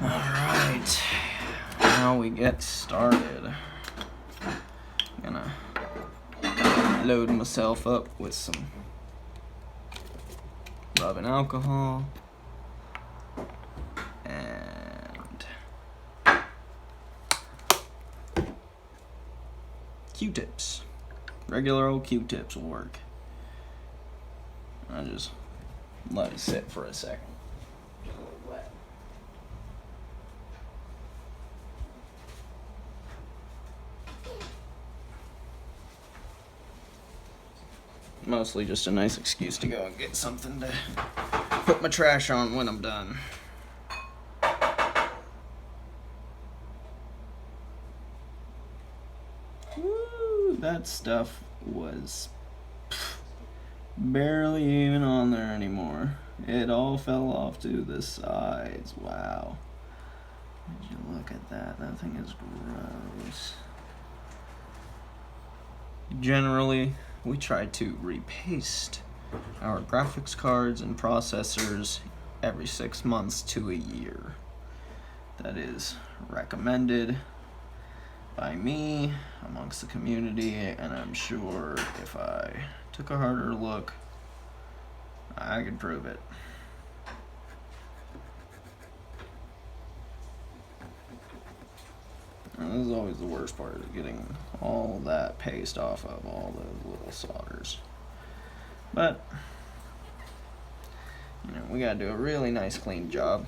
Alright, now we get started. I'm gonna load myself up with some rubbing alcohol and Q-tips. Regular old Q-tips will work. I just let it sit for a second. Get a little wet. Mostly just a nice excuse to go and get something to put my trash on when I'm done. Woo, that stuff was barely even on there anymore. It all fell off to the sides. Wow. Did you look at that? That thing is gross. Generally, we try to repaste our graphics cards and processors every 6 months to a year. That is recommended by me amongst the community, and I'm sure if I took a harder look, I could prove it. And this is always the worst part, of getting all that paste off of all those little solders. But, we gotta do a really nice clean job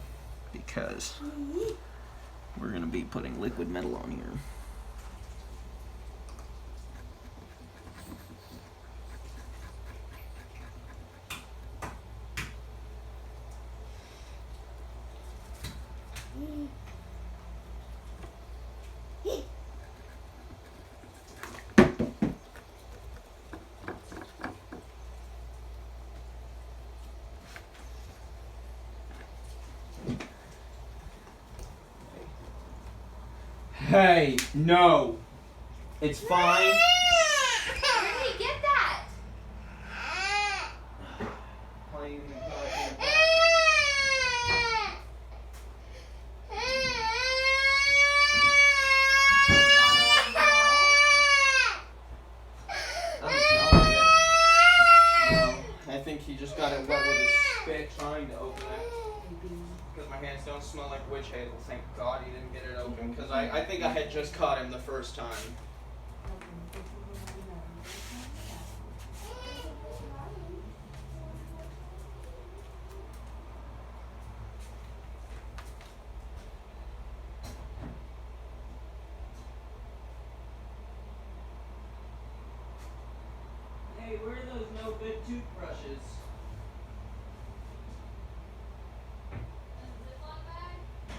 because we're gonna be putting liquid metal on here. Hey, no. It's fine. Where did he get that? Playing the I think he just got it wet with his spit trying to open it. Because my hands don't smell like witch hazel. Thank God he didn't get it open. Because I think I had just caught him the first time. Hey, where are those no-bid toothbrushes?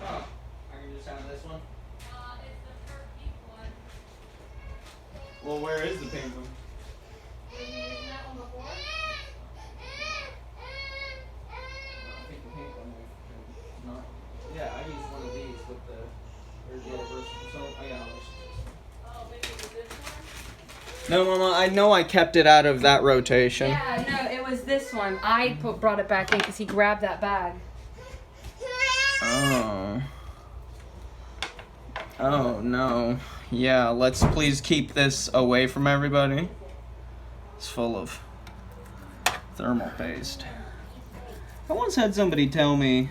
Oh, I can just have this one? It's the pink one. Well, where is the pink one? Were you using that one before? I think the pink one was not. Yeah, I used one of these with the. There's the other version. So, I got others. Oh, maybe it was this one? No, Mama, I know I kept it out of that rotation. Yeah, no, it was this one. I brought it back in because he grabbed that bag. Oh. Oh, no. Yeah, let's please keep this away from everybody. It's full of thermal paste. I once had somebody tell me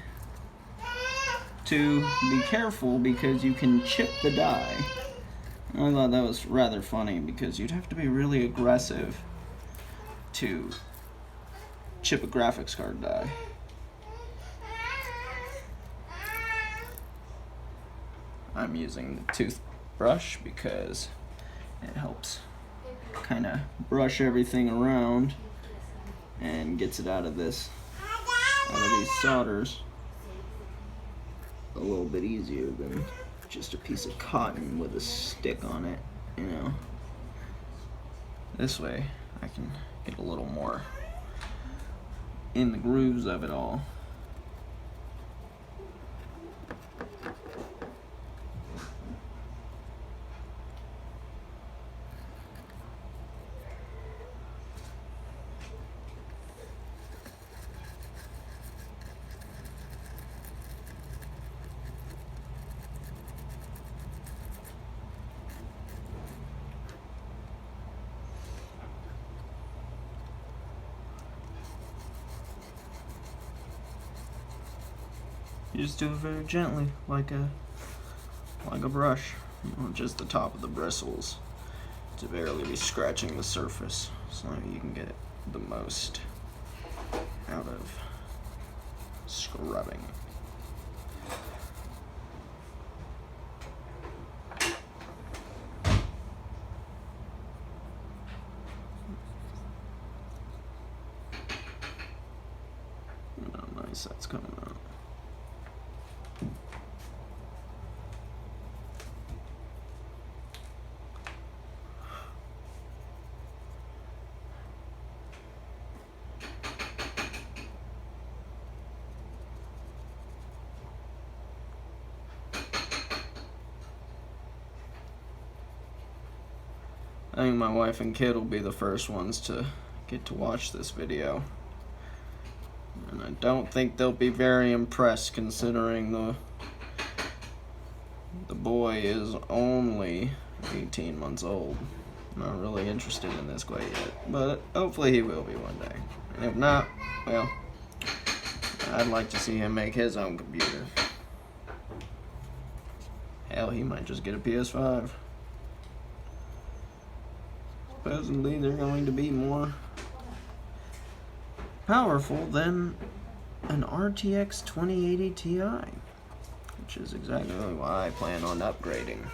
to be careful because you can chip the die. I thought that was rather funny because you'd have to be really aggressive to chip a graphics card die. I'm using the toothbrush because it helps kind of brush everything around and gets it out of these solders a little bit easier than just a piece of cotton with a stick on it, This way I can get a little more in the grooves of it all. You just do it very gently, like a brush. Just the top of the bristles to barely be scratching the surface, so you can get the most out of scrubbing. Oh, nice, that's coming out. I think my wife and kid will be the first ones to get to watch this video. And I don't think they'll be very impressed, considering the boy is only 18 months old. Not really interested in this quite yet, but hopefully he will be one day. And if not, well, I'd like to see him make his own computer. Hell, he might just get a PS5. Supposedly they're going to be more powerful than an RTX 2080 Ti, which is exactly why I plan on upgrading.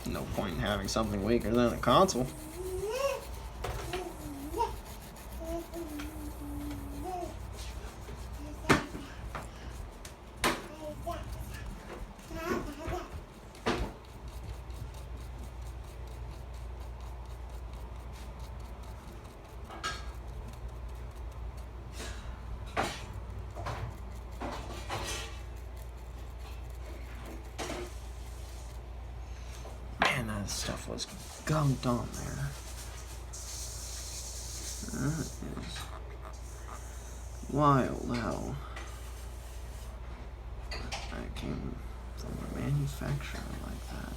No point in having something weaker than a console. That stuff was gunked on there. That is wild how that came from a manufacturer like that.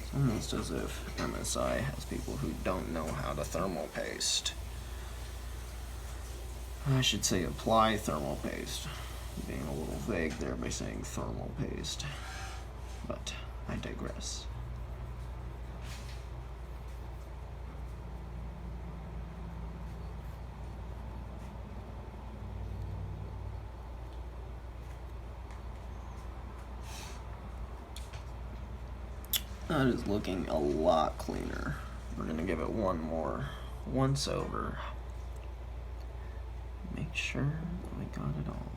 It's almost as if MSI has people who don't know how to thermal paste. I should say apply thermal paste. Being a little vague there by saying thermal paste. But I digress. That is looking a lot cleaner. We're gonna give it one more once over. Make sure we got it all.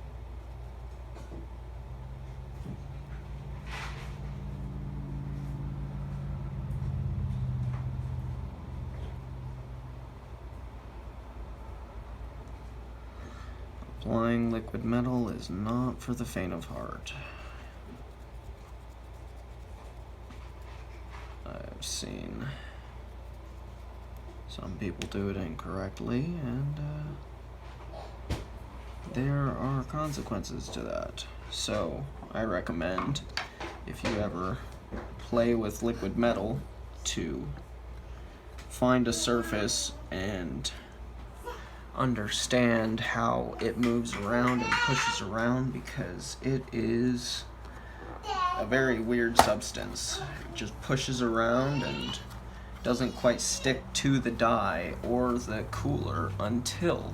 Applying liquid metal is not for the faint of heart. I've seen some people do it incorrectly, and there are consequences to that. So I recommend, if you ever play with liquid metal, to find a surface and understand how it moves around and pushes around, because it is a very weird substance. It just pushes around and doesn't quite stick to the die or the cooler until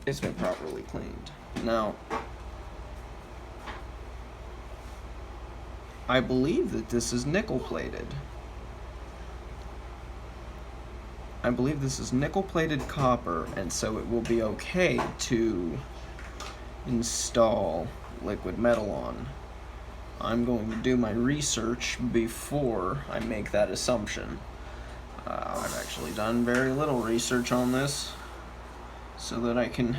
it's been properly cleaned. Now, I believe that this is nickel plated. I believe this is nickel plated copper, and so it will be okay to install liquid metal on. I'm going to do my research before I make that assumption. I've actually done very little research on this so that I can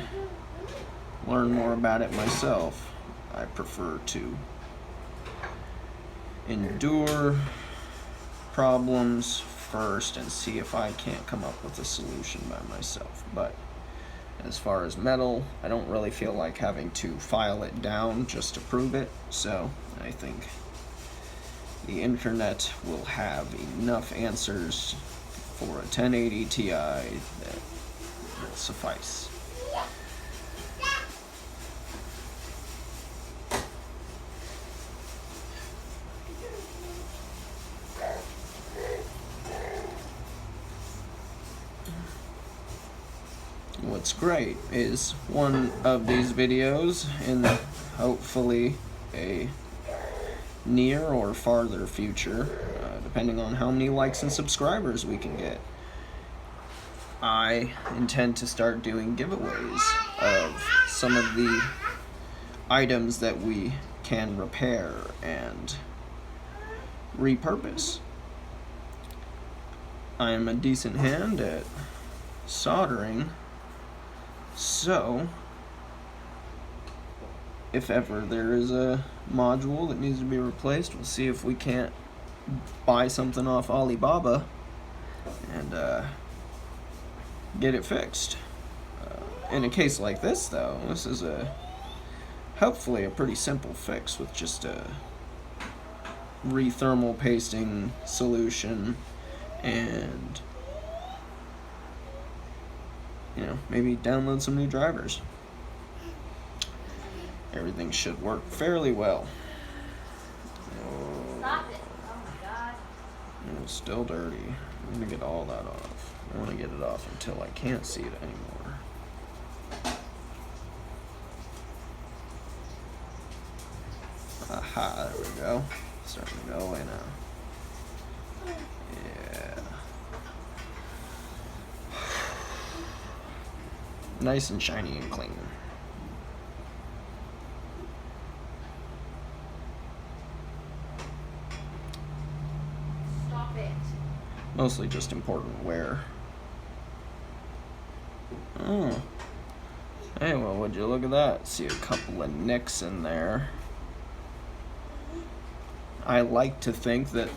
learn more about it myself. I prefer to endure problems first and see if I can't come up with a solution by myself. But as far as metal, I don't really feel like having to file it down just to prove it, so I think the internet will have enough answers for a 1080 Ti that will suffice. What's great is one of these videos, in hopefully a near or farther future, depending on how many likes and subscribers we can get, I intend to start doing giveaways of some of the items that we can repair and repurpose. I am a decent hand at soldering, so if ever there is a module that needs to be replaced, we'll see if we can't buy something off Alibaba and get it fixed. In a case like this, though, this is hopefully a pretty simple fix with just a rethermal pasting solution and, you know, maybe download some new drivers. Everything should work fairly well. Stop it. Oh my god. It's still dirty. I'm gonna get all that off. I want to get it off until I can't see it anymore. Aha, there we go. Starting to go away now. Yeah. Nice and shiny and clean. Stop it. Mostly just important wear. Oh. Hey, well, would you look at that? See a couple of nicks in there. I like to think that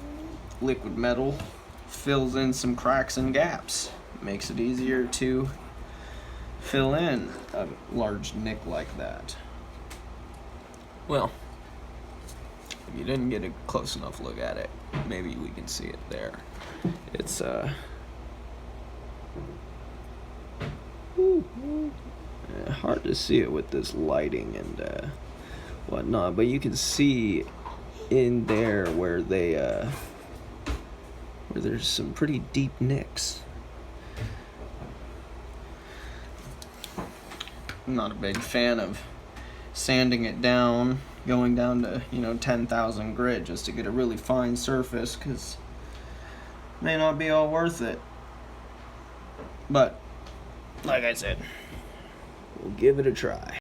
liquid metal fills in some cracks and gaps. Makes it easier to fill in a large nick like that. Well, if you didn't get a close enough look at it, maybe we can see it there. It's hard to see it with this lighting and whatnot, but you can see in there where they where there's some pretty deep nicks. I'm not a big fan of sanding it down, going down to, 10,000 grit just to get a really fine surface, because it may not be all worth it. But like I said, we'll give it a try.